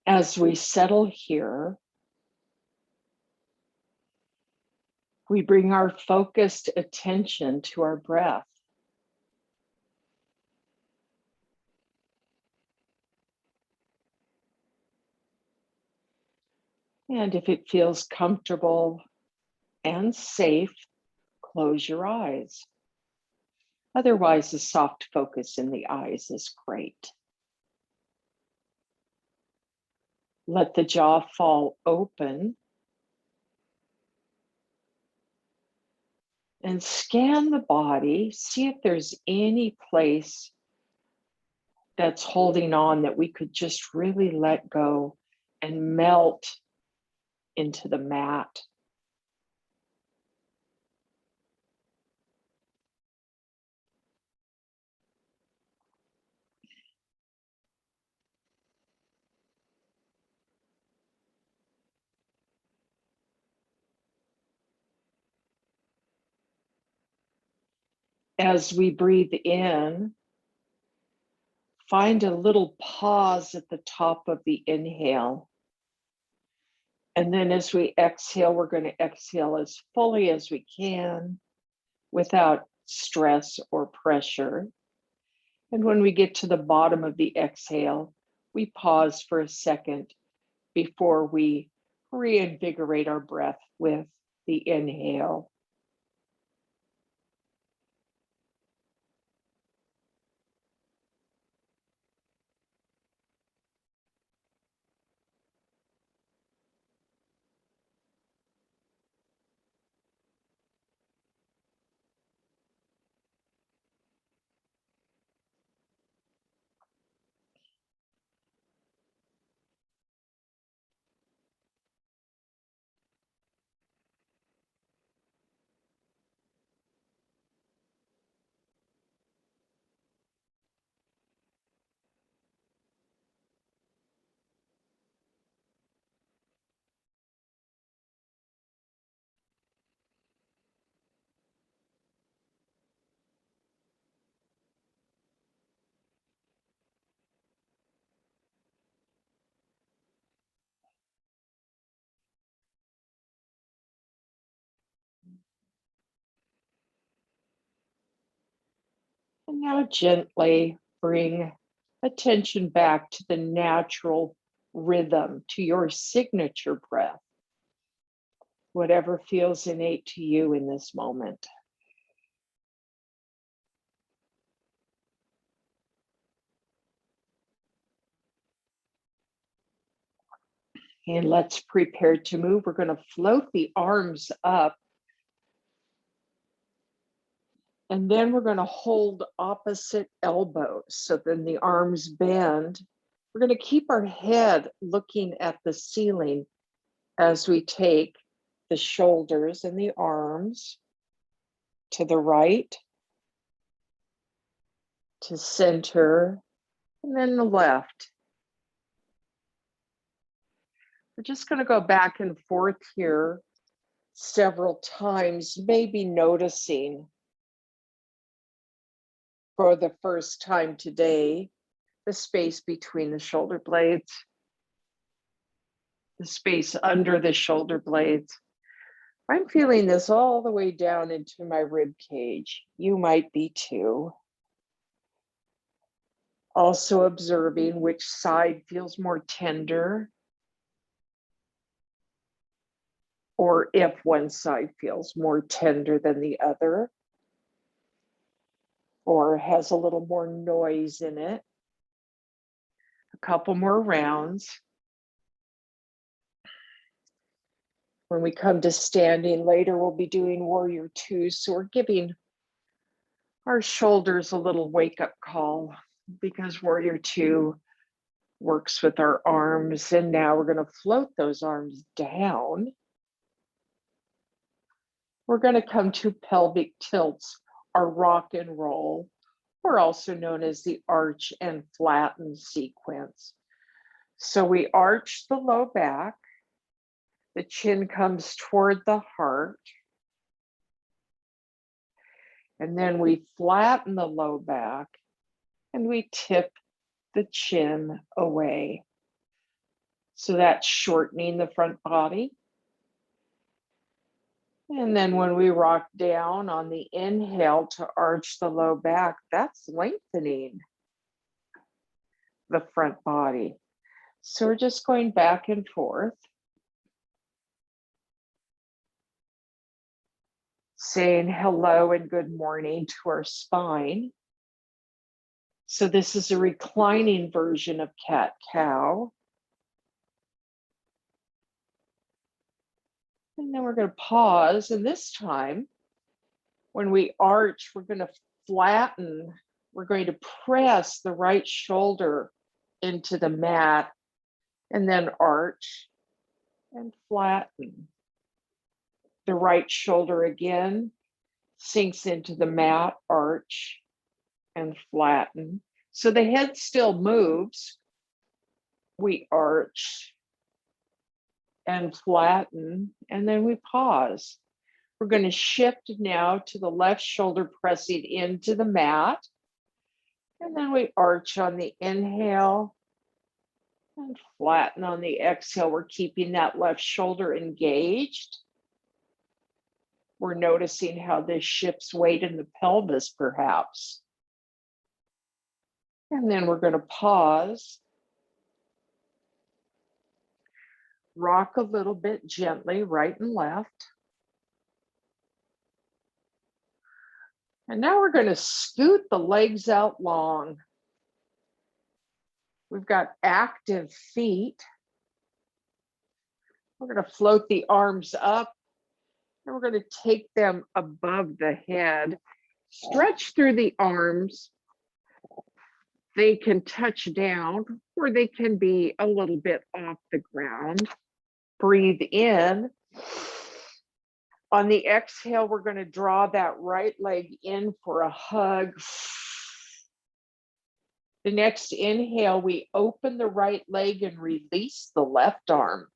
As we settle here, we bring our focused attention to our breath. And if it feels comfortable and safe, close your eyes. Otherwise, a soft focus in the eyes is great. Let the jaw fall open and scan the body. See if there's any place that's holding on that we could just really let go and melt into the mat. As we breathe in, find a little pause at the top of the inhale. And then as we exhale, we're going to exhale as fully as we can without stress or pressure. And when we get to the bottom of the exhale, we pause for a second before we reinvigorate our breath with the inhale. And now gently bring attention back to the natural rhythm, to your signature breath, whatever feels innate to you in this moment. And let's prepare to move. We're going to float the arms up. And then we're going to hold opposite elbows. So then the arms bend. We're going to keep our head looking at the ceiling as we take the shoulders and the arms to the right, to center, and then the left. We're just going to go back and forth here several times, maybe noticing for the first time today the space between the shoulder blades, the space under the shoulder blades. I'm feeling this all the way down into my rib cage. You might be too. Also observing which side feels more tender, or if one side feels more tender than the other, or has a little more noise in it. A couple more rounds. When we come to standing later, we'll be doing warrior two. So we're giving our shoulders a little wake-up call because warrior two works with our arms. And now we're going to float those arms down. We're going to come to pelvic tilts, our rock and roll, or also known as the arch and flatten sequence. So we arch the low back, the chin comes toward the heart, and then we flatten the low back and we tip the chin away. So that's shortening the front body. And then when we rock down on the inhale to arch the low back, that's lengthening the front body. So we're just going back and forth, saying hello and good morning to our spine. So this is a reclining version of cat-cow. And then we're going to pause. And this time, when we arch, we're going to flatten. We're going to press the right shoulder into the mat and then arch and flatten. The right shoulder again sinks into the mat, arch and flatten. So the head still moves. We arch and flatten, and then we pause. We're going to shift now to the left shoulder pressing into the mat. And then we arch on the inhale and flatten on the exhale. We're keeping that left shoulder engaged. We're noticing how this shifts weight in the pelvis, perhaps. And then we're going to pause. Rock a little bit gently, right and left. And now we're going to scoot the legs out long. We've got active feet. We're going to float the arms up, and we're going to take them above the head. Stretch through the arms. They can touch down, or they can be a little bit off the ground. Breathe in. On the exhale, we're going to draw that right leg in for a hug. The next inhale, we open the right leg and release the left arm.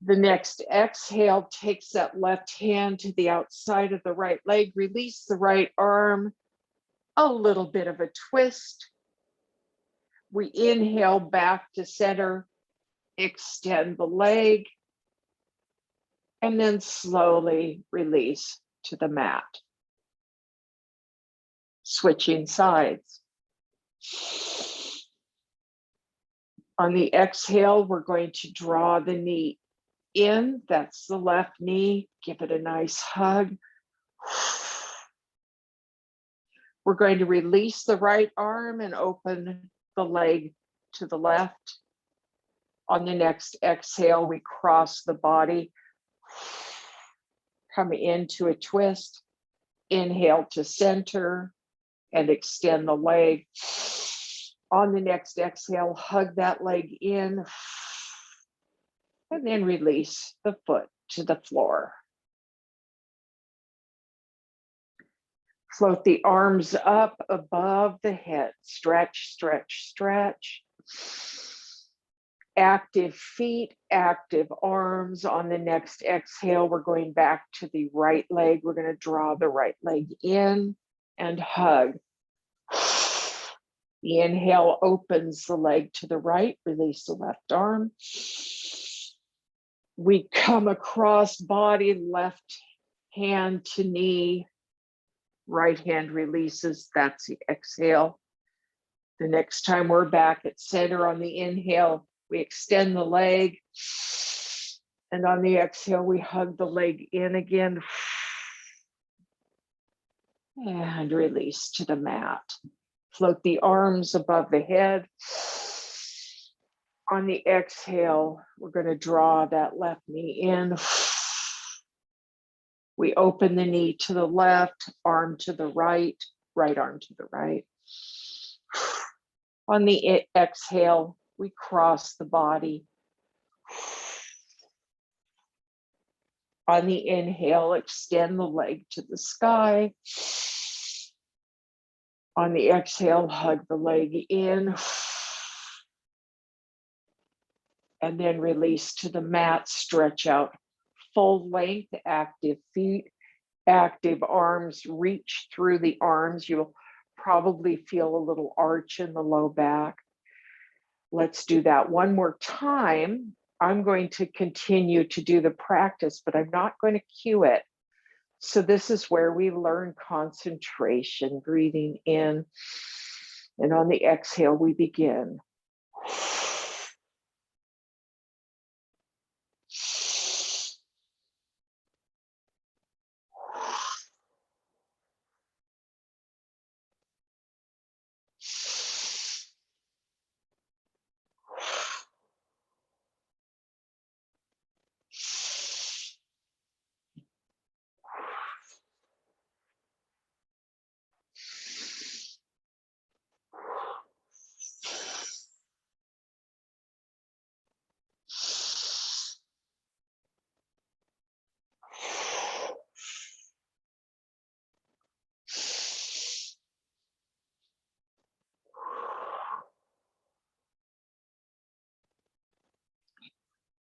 The next exhale takes that left hand to the outside of the right leg, release the right arm, a little bit of a twist. We inhale back to center, extend the leg, and then slowly release to the mat. Switching sides. On the exhale, we're going to draw the knee in. That's the left knee. Give it a nice hug. We're going to release the right arm and open the leg to the left. On the next exhale, we cross the body. Come into a twist. Inhale to center and extend the leg. On the next exhale, hug that leg in and then release the foot to the floor. Float the arms up above the head. Stretch, stretch, stretch. Active feet, active arms. On the next exhale, we're going back to the right leg. We're going to draw the right leg in and hug. The inhale opens the leg to the right, release the left arm. We come across body, left hand to knee, right hand releases, that's the exhale. The next time we're back at center on the inhale, we extend the leg. And on the exhale, we hug the leg in again. And release to the mat. Float the arms above the head. On the exhale, we're going to draw that left knee in. We open the knee to the left, arm to the right, right arm to the right. On the exhale, we cross the body. On the inhale, extend the leg to the sky. On the exhale, hug the leg in. And then release to the mat, stretch out full length, active feet, active arms, reach through the arms. You'll probably feel a little arch in the low back. Let's do that one more time. I'm going to continue to do the practice, but I'm not going to cue it. So this is where we learn concentration, breathing in, and on the exhale, we begin.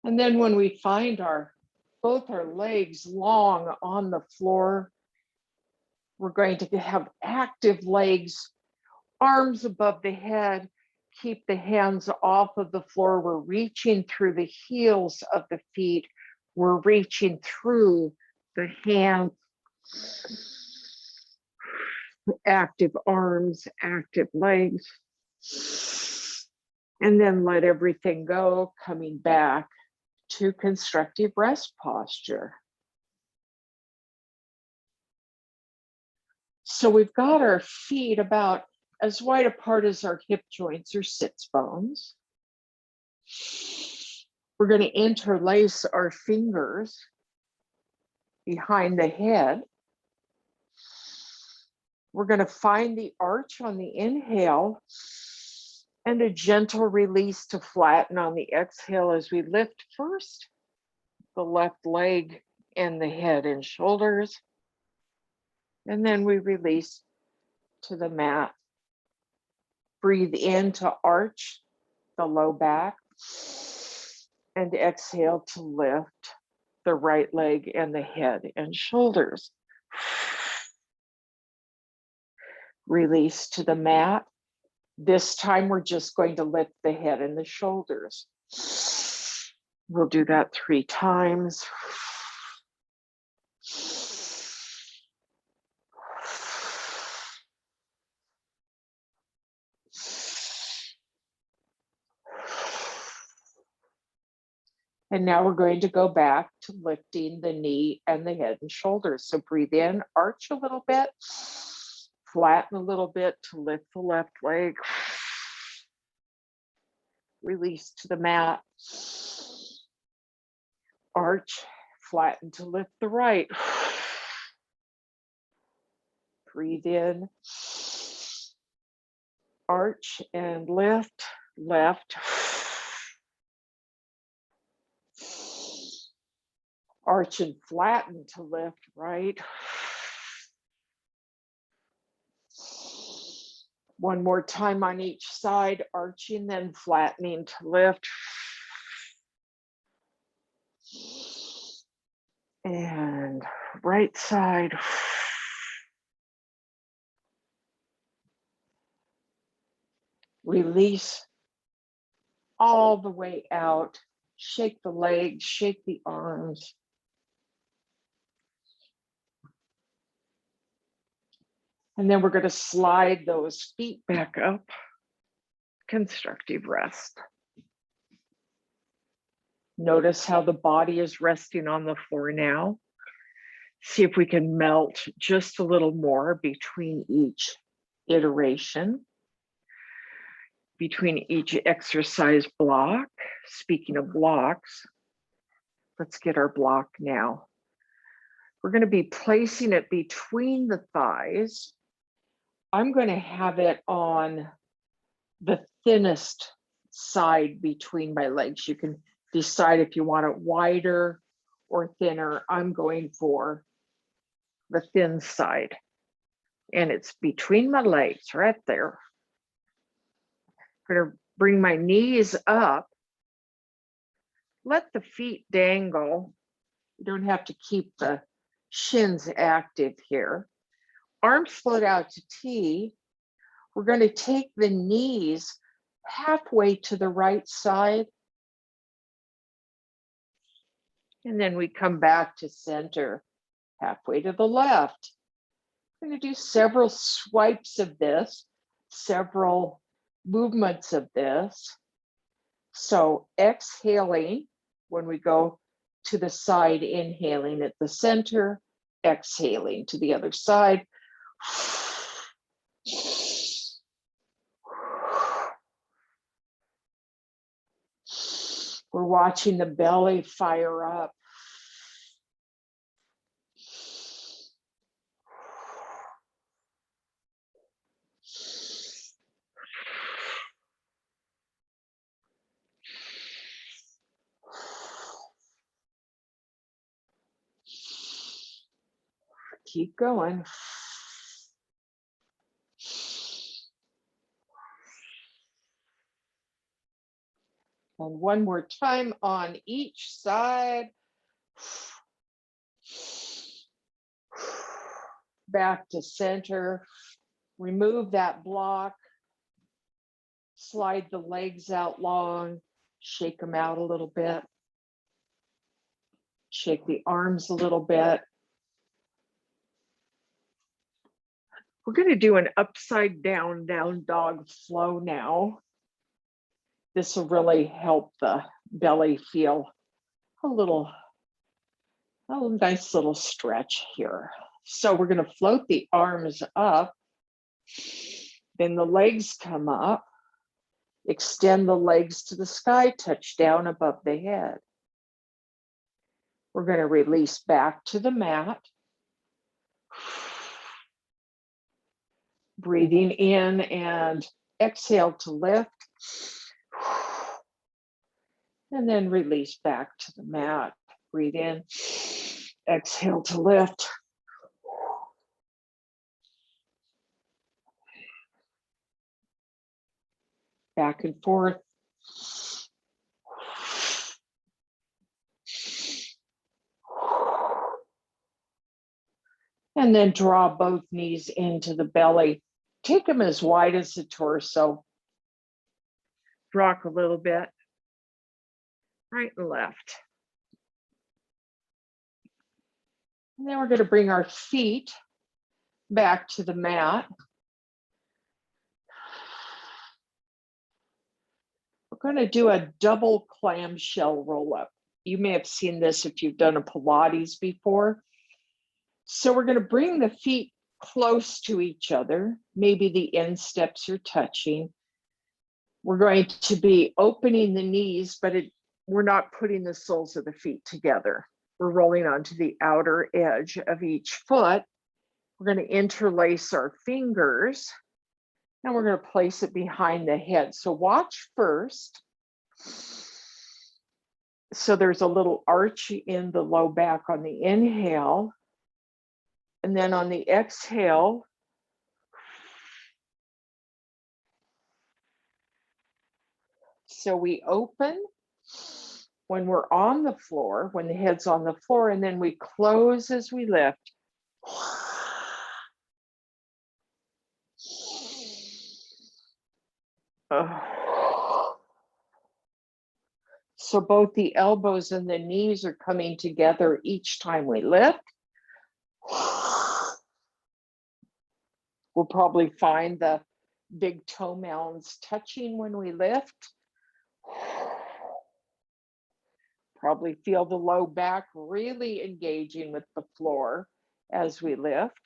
And then when we find both our legs long on the floor, we're going to have active legs, arms above the head, keep the hands off of the floor. We're reaching through the heels of the feet. We're reaching through the hands, active arms, active legs. And then let everything go, coming back to constructive rest posture. So we've got our feet about as wide apart as our hip joints or sits bones. We're going to interlace our fingers behind the head. We're going to find the arch on the inhale and a gentle release to flatten on the exhale as we lift first the left leg and the head and shoulders. And then we release to the mat. Breathe in to arch the low back and exhale to lift the right leg and the head and shoulders. Release to the mat. This time we're just going to lift the head and the shoulders. We'll do that 3 times. And now we're going to go back to lifting the knee and the head and shoulders. So breathe in, arch a little bit, flatten a little bit to lift the left leg. Release to the mat. Arch, flatten to lift the right. Breathe in, arch and lift, left. Arch and flatten to lift, right. One more time on each side, arching, then flattening to lift. And right side. Release all the way out. Shake the legs, shake the arms. And then we're going to slide those feet back up. Constructive rest. Notice how the body is resting on the floor now. See if we can melt just a little more between each iteration, between each exercise block. Speaking of blocks, let's get our block now. We're going to be placing it between the thighs. I'm going to have it on the thinnest side between my legs. You can decide if you want it wider or thinner. I'm going for the thin side. And it's between my legs right there. I'm going to bring my knees up. Let the feet dangle. You don't have to keep the shins active here. Arms float out to T. We're going to take the knees halfway to the right side. And then we come back to center, halfway to the left. We're going to do several swipes of this, several movements of this. So exhaling when we go to the side, inhaling at the center, exhaling to the other side. We're watching the belly fire up. Keep going. And one more time on each side. Back to center. Remove that block. Slide the legs out long. Shake them out a little bit. Shake the arms a little bit. We're going to do an upside down, down dog flow now. This will really help the belly feel a nice little stretch here. So we're going to float the arms up. Then the legs come up. Extend the legs to the sky, touch down above the head. We're going to release back to the mat. Breathing in and exhale to lift. And then release back to the mat. Breathe in, exhale to lift. Back and forth. And then draw both knees into the belly. Take them as wide as the torso. Rock a little bit. Right and left. And then we're going to bring our feet back to the mat. We're going to do a double clamshell roll up. You may have seen this if you've done a Pilates before. So we're going to bring the feet close to each other. Maybe the insteps are touching. We're going to be opening the knees, but we're not putting the soles of the feet together. We're rolling onto the outer edge of each foot. We're going to interlace our fingers, and we're going to place it behind the head. So watch first. So there's a little arch in the low back on the inhale. And then on the exhale, so we open when we're on the floor, when the head's on the floor, and then we close as we lift. So both the elbows and the knees are coming together each time we lift. We'll probably find the big toe mounds touching when we lift. Probably feel the low back really engaging with the floor as we lift.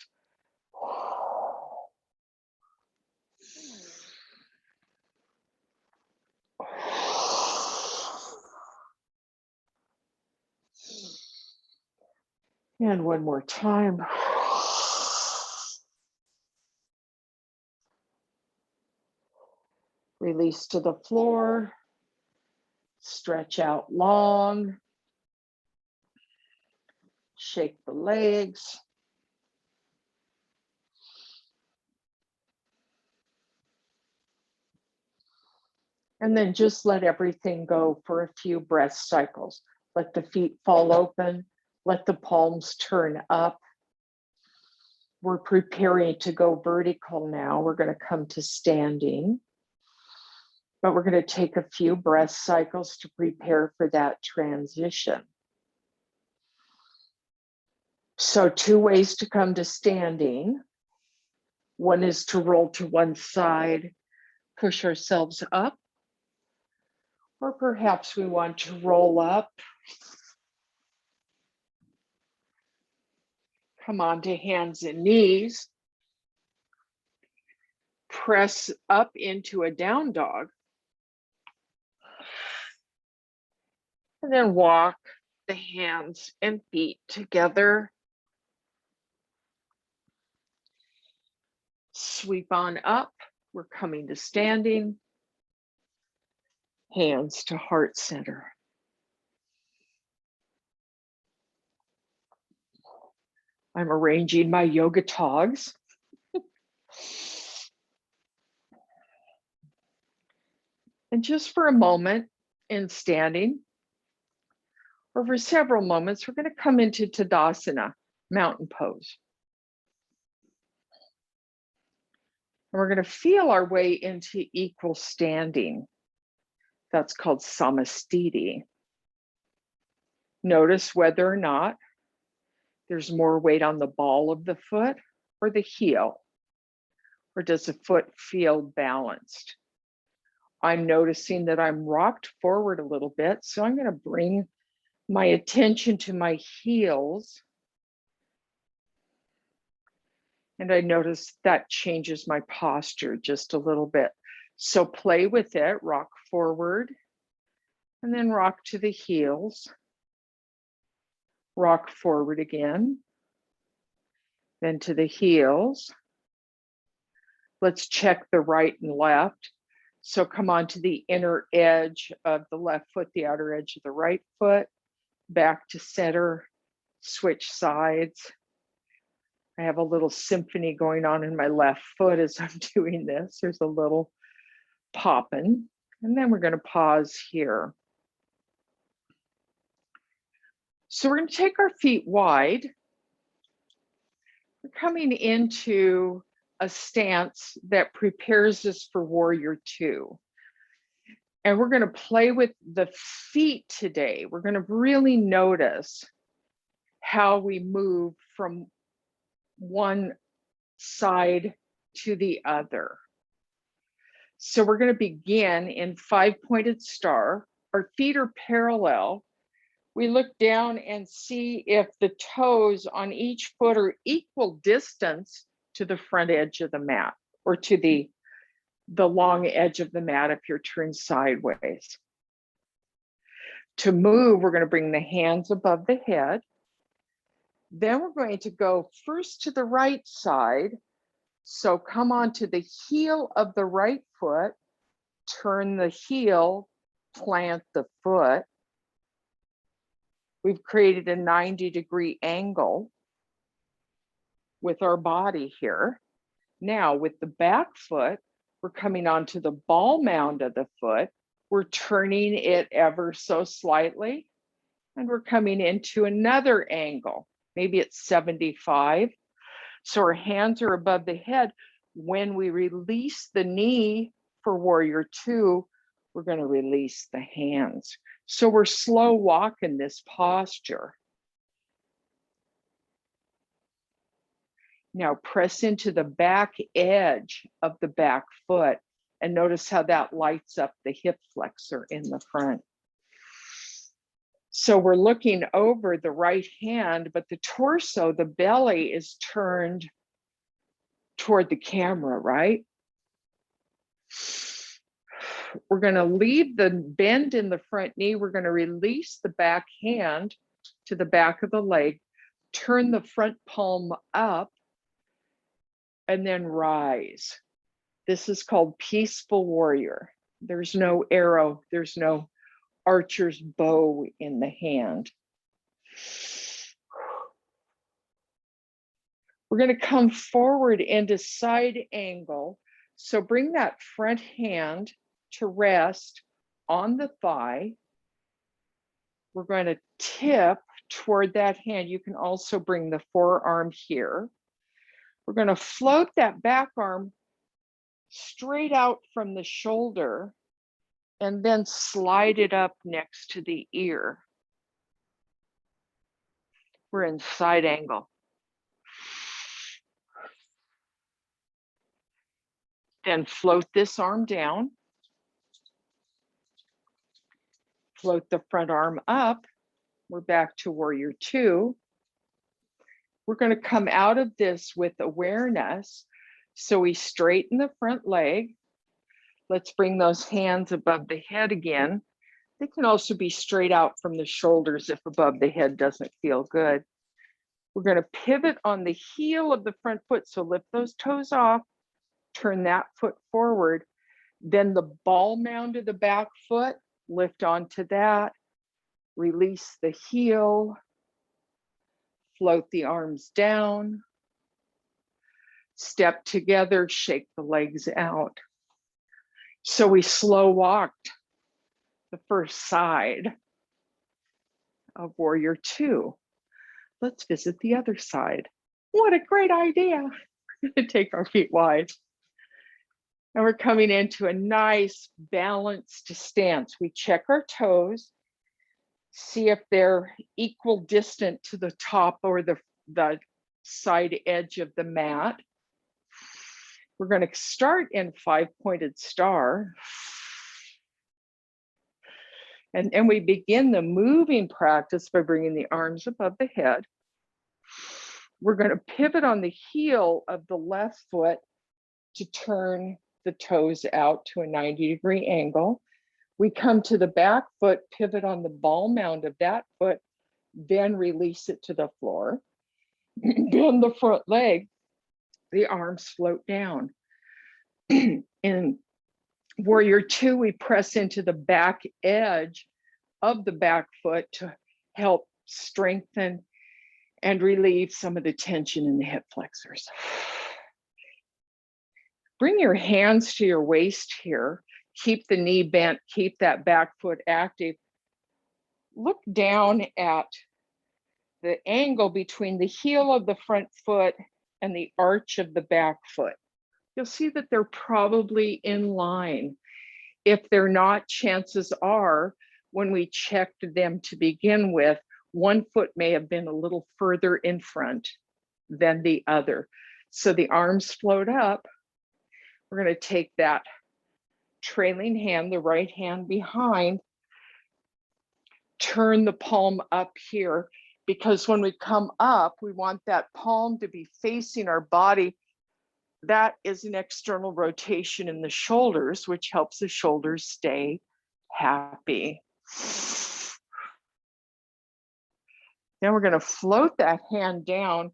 And one more time. Release to the floor. Stretch out long. Shake the legs. And then just let everything go for a few breath cycles. Let the feet fall open. Let the palms turn up. We're preparing to go vertical now. We're going to come to standing. but we're going to take a few breath cycles to prepare for that transition. So 2 ways to come to standing. One is to roll to one side, push ourselves up, or perhaps we want to roll up, come onto hands and knees, press up into a down dog, and then walk the hands and feet together. Sweep on up. We're coming to standing. Hands to heart center. I'm arranging my yoga togs. And just for a moment in standing, or for several moments, we're going to come into Tadasana, mountain pose. And we're going to feel our way into equal standing. That's called Samastiti. Notice whether or not there's more weight on the ball of the foot or the heel, or does the foot feel balanced? I'm noticing that I'm rocked forward a little bit, so I'm going to bring my attention to my heels. And I notice that changes my posture just a little bit. So play with it, rock forward, and then rock to the heels. Rock forward again, then to the heels. Let's check the right and left. So come on to the inner edge of the left foot, the outer edge of the right foot, back to center, switch sides. I have a little symphony going on in my left foot as I'm doing this. There's a little popping, and then we're going to pause here. So we're going to take our feet wide. We're coming into a stance that prepares us for Warrior Two. And we're going to play with the feet today. We're going to really notice how we move from one side to the other. So we're going to begin in 5-pointed star. Our feet are parallel. We look down and see if the toes on each foot are equal distance to the front edge of the mat, or to the long edge of the mat if you're turned sideways. To move, we're going to bring the hands above the head. Then we're going to go first to the right side. So come onto the heel of the right foot, turn the heel, plant the foot. We've created a 90-degree angle with our body here. Now with the back foot, we're coming onto the ball mound of the foot. We're turning it ever so slightly, and we're coming into another angle. Maybe it's 75. So our hands are above the head. When we release the knee for Warrior Two, we're going to release the hands. So we're slow walking this posture. Now press into the back edge of the back foot and notice how that lights up the hip flexor in the front. So we're looking over the right hand, but the torso, the belly is turned toward the camera, right? We're going to leave the bend in the front knee. We're going to release the back hand to the back of the leg, turn the front palm up, and then rise. This is called Peaceful Warrior. There's no arrow, there's no archer's bow in the hand. We're going to come forward into side angle. So bring that front hand to rest on the thigh. We're going to tip toward that hand. You can also bring the forearm here. We're going to float that back arm straight out from the shoulder and then slide it up next to the ear. We're in side angle. Then float this arm down. Float the front arm up. We're back to warrior two. We're going to come out of this with awareness. So we straighten the front leg. Let's bring those hands above the head again. They can also be straight out from the shoulders if above the head doesn't feel good. We're going to pivot on the heel of the front foot. So lift those toes off, turn that foot forward. Then the ball mound of the back foot, lift onto that, release the heel, float the arms down, step together, shake the legs out. So we slow walked the first side of warrior two. Let's visit the other side. What a great idea. We're going to take our feet wide. And we're coming into a nice balanced stance. We check our toes, see if they're equal distant to the top or the side edge of the mat. We're going to start in five-pointed star. And we begin the moving practice by bringing the arms above the head. We're going to pivot on the heel of the left foot to turn the toes out to a 90-degree angle. We come to the back foot, pivot on the ball mound of that foot, then release it to the floor. Bend the front leg, the arms float down. In warrior two, we press into the back edge of the back foot to help strengthen and relieve some of the tension in the hip flexors. Bring your hands to your waist here. Keep the knee bent, keep that back foot active. Look down at the angle between the heel of the front foot and the arch of the back foot. You'll see that they're probably in line. If they're not, chances are, when we checked them to begin with, one foot may have been a little further in front than the other. So the arms float up. We're going to take that trailing hand, the right hand behind, turn the palm up here, because when we come up, we want that palm to be facing our body. That is an external rotation in the shoulders, which helps the shoulders stay happy. Then we're going to float that hand down.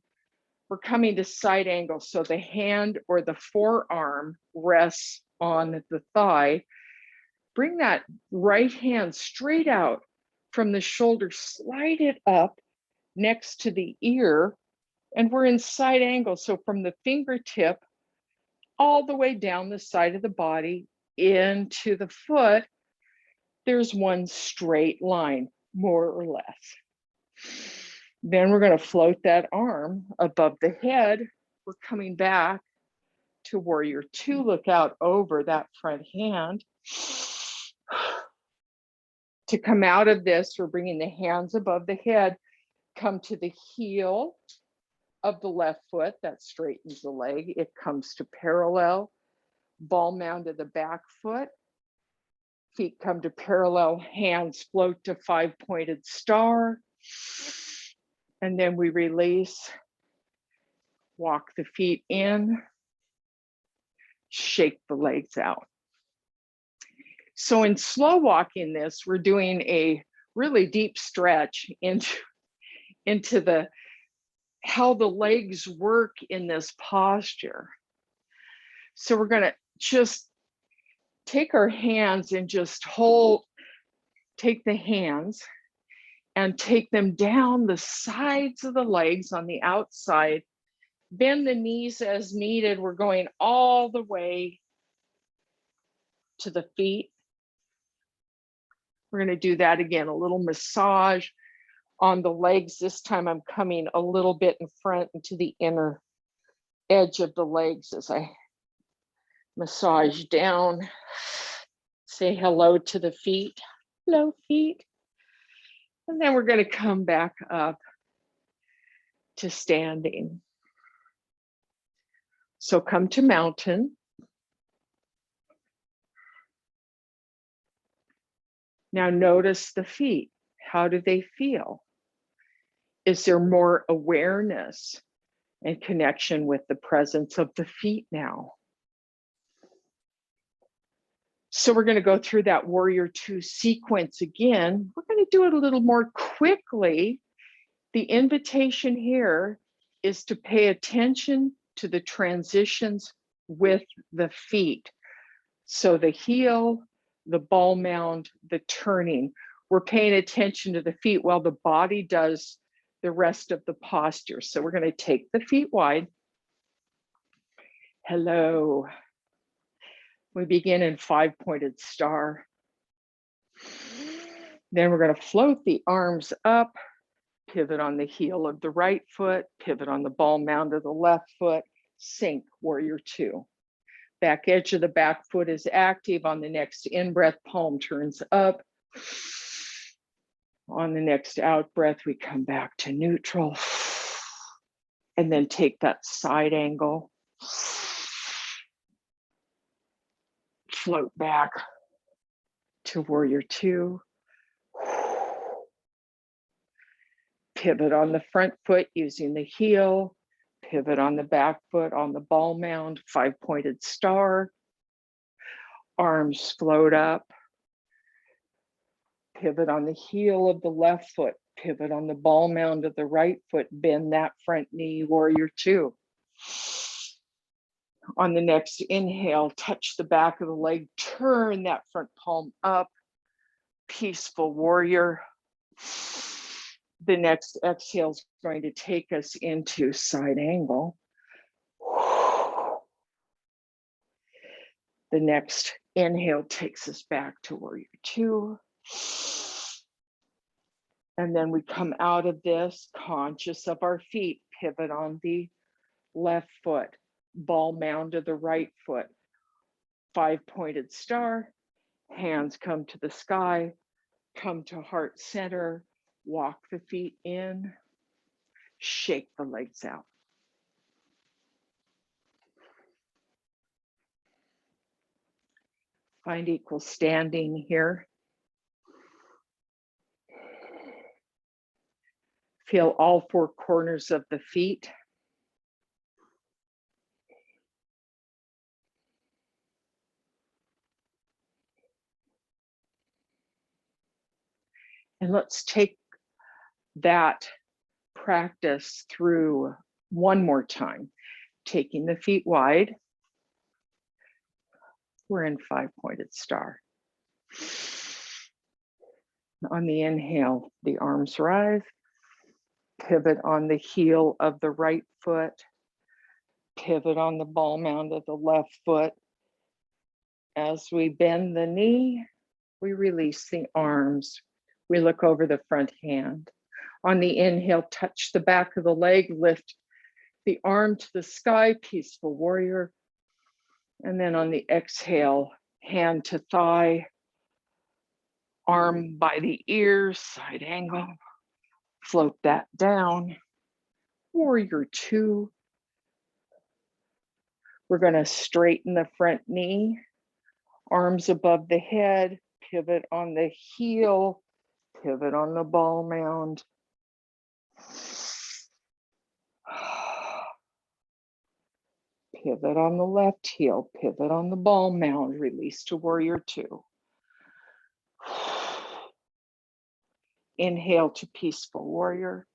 We're coming to side angle. So the hand or the forearm rests on the thigh. Bring that right hand straight out from the shoulder, slide it up next to the ear, and we're in side angle. So from the fingertip all the way down the side of the body into the foot, there's one straight line, more or less. Then we're going to float that arm above the head. We're coming back to warrior two. Look out over that front hand. To come out of this, we're bringing the hands above the head, come to the heel of the left foot, that straightens the leg. It comes to parallel, ball mound of the back foot, feet come to parallel, hands float to five-pointed star, and then we release, walk the feet in, shake the legs out. So in slow walking this, we're doing a really deep stretch into the how the legs work in this posture. So we're going to just take our hands and just take the hands and take them down the sides of the legs on the outside. Bend the knees as needed. We're going all the way to the feet. We're going to do that again, a little massage on the legs. This time I'm coming a little bit in front into the inner edge of the legs as I massage down, Say hello to the feet. Hello, feet. And then we're going to come back up to standing. So come to mountain. Now notice the feet. How do they feel? Is there more awareness and connection with the presence of the feet now? So we're going to go through that Warrior Two sequence again. We're going to do it a little more quickly. The invitation here is to pay attention to the transitions with the feet. So the heel, the ball mound, the turning. We're paying attention to the feet while the body does the rest of the posture. So we're going to take the feet wide. Hello. We begin in 5-pointed star. Then we're going to float the arms up, pivot on the heel of the right foot, pivot on the ball mound of the left foot, sink, Warrior Two. Back edge of the back foot is active. On the next in-breath, palm turns up. On the next out-breath, we come back to neutral. And then take that side angle. Float back to Warrior Two. Pivot on the front foot using the heel. Pivot on the back foot on the ball mound, 5-pointed star. Arms float up. Pivot on the heel of the left foot. Pivot on the ball mound of the right foot. Bend that front knee, Warrior Two. On the next inhale, touch the back of the leg, turn that front palm up, peaceful warrior. The next exhale is going to take us into side angle. The next inhale takes us back to Warrior Two. And then we come out of this conscious of our feet, pivot on the left foot, ball mound of the right foot, 5-pointed star, hands come to the sky, come to heart center, walk the feet in, shake the legs out. Find equal standing here. Feel all 4 corners of the feet. And let's take that practice through one more time. Taking the feet wide. We're in 5-pointed star. On the inhale, the arms rise. Pivot on the heel of the right foot. Pivot on the ball mound of the left foot. As we bend the knee, we release the arms. We look over the front hand. On the inhale, touch the back of the leg, lift the arm to the sky, peaceful warrior. And then on the exhale, hand to thigh, arm by the ears, side angle. Float that down. Warrior Two. We're going to straighten the front knee, arms above the head, pivot on the heel, pivot on the ball mound. Pivot on the left heel, pivot on the ball mound, release to Warrior Two. Inhale to peaceful warrior.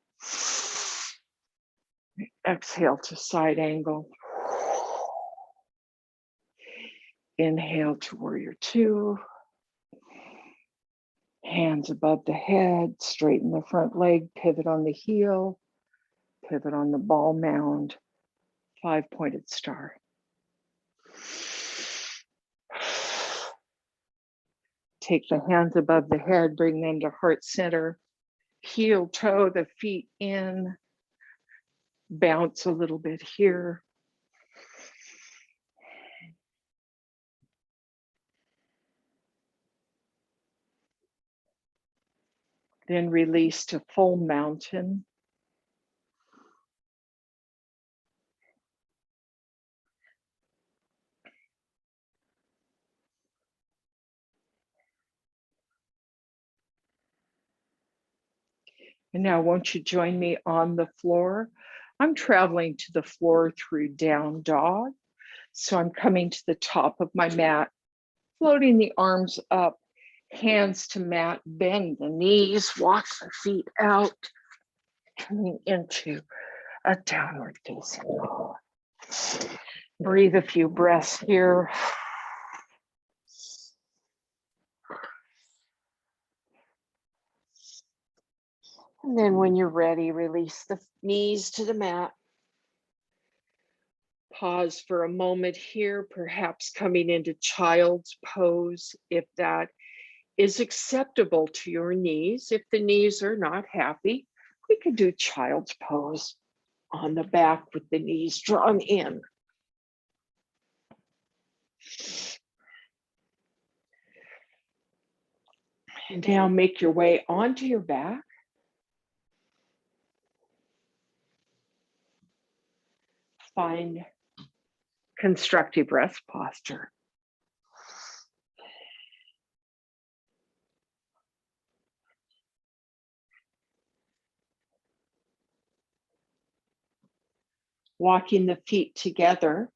Exhale to side angle. Inhale to Warrior Two. Hands above the head, straighten the front leg, pivot on the heel, pivot on the ball mound, 5-pointed star. Take the hands above the head, bring them to heart center, heel toe the feet in, bounce a little bit here. Then release to full mountain. And now, won't you join me on the floor? I'm traveling to the floor through down dog. So I'm coming to the top of my mat, floating the arms up, hands to mat, bend the knees, walk the feet out, coming into a downward facing dog. Breathe a few breaths here. And then when you're ready, release the knees to the mat. Pause for a moment here, perhaps coming into child's pose if that is acceptable to your knees. If the knees are not happy, we can do child's pose on the back with the knees drawn in. And now make your way onto your back. Find constructive rest posture. Walking the feet together,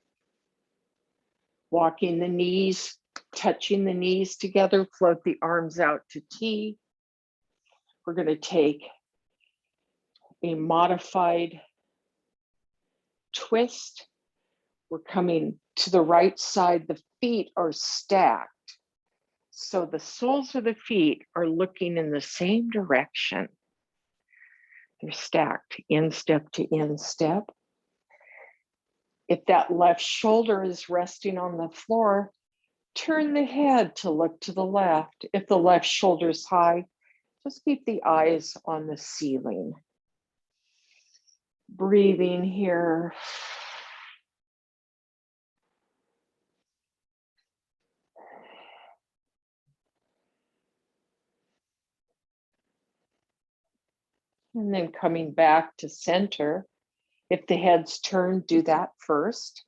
walking the knees, touching the knees together, float the arms out to T. We're going to take a modified twist. We're coming to the right side. The feet are stacked. So the soles of the feet are looking in the same direction. They're stacked, instep to instep. If that left shoulder is resting on the floor, turn the head to look to the left. If the left shoulder is high, just keep the eyes on the ceiling. Breathing here. And then coming back to center. If the head's turned, do that first.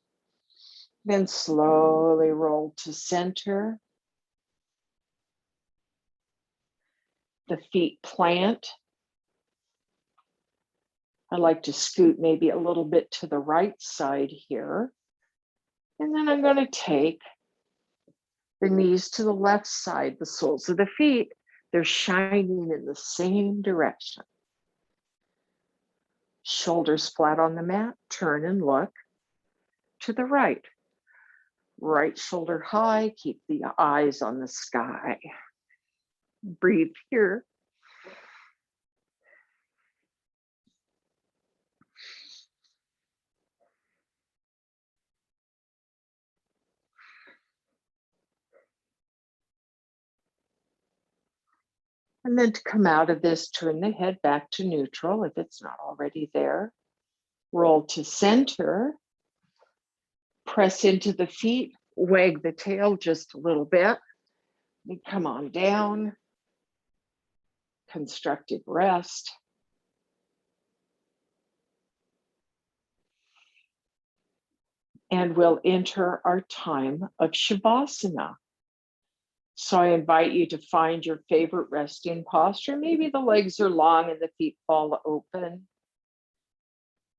Then slowly roll to center. The feet plant. I like to scoot maybe a little bit to the right side here. And then I'm going to take the knees to the left side, the soles of the feet. They're shining in the same direction. Shoulders flat on the mat, turn and look to the right. Right shoulder high, keep the eyes on the sky. Breathe here. And then to come out of this, turn the head back to neutral if it's not already there. Roll to center. Press into the feet, wag the tail just a little bit. And come on down. Constructive rest. And we'll enter our time of Shavasana. So I invite you to find your favorite resting posture. Maybe the legs are long and the feet fall open.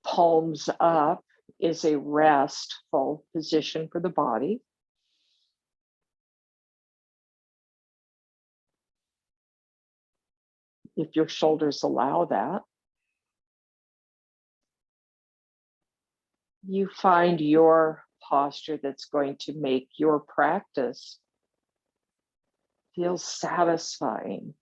Palms up is a restful position for the body. If your shoulders allow that. You find your posture that's going to make your practice feel satisfying.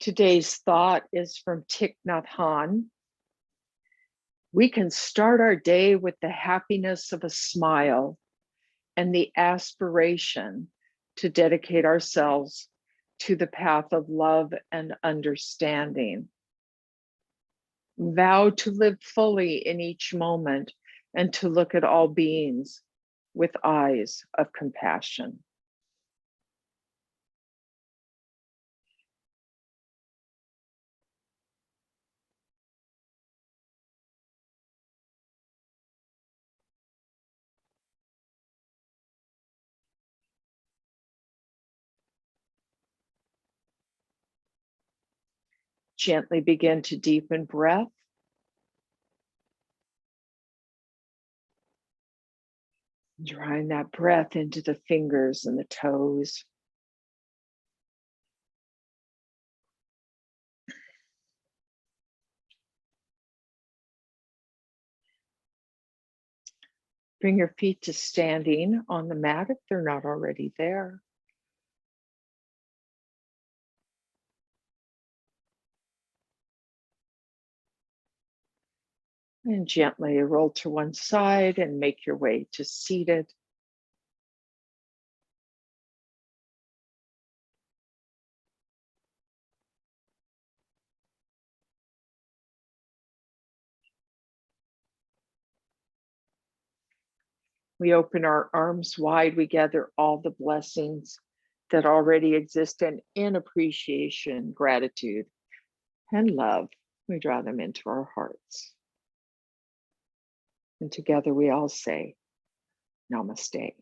Today's thought is from Thich Nhat Hanh. We can start our day with the happiness of a smile and the aspiration to dedicate ourselves to the path of love and understanding. Vow to live fully in each moment and to look at all beings with eyes of compassion. Gently begin to deepen breath. Drawing that breath into the fingers and the toes. Bring your feet to standing on the mat if they're not already there. And gently roll to one side and make your way to seated. We open our arms wide. We gather all the blessings that already exist, and in appreciation, gratitude, and love, we draw them into our hearts. And together we all say, Namaste.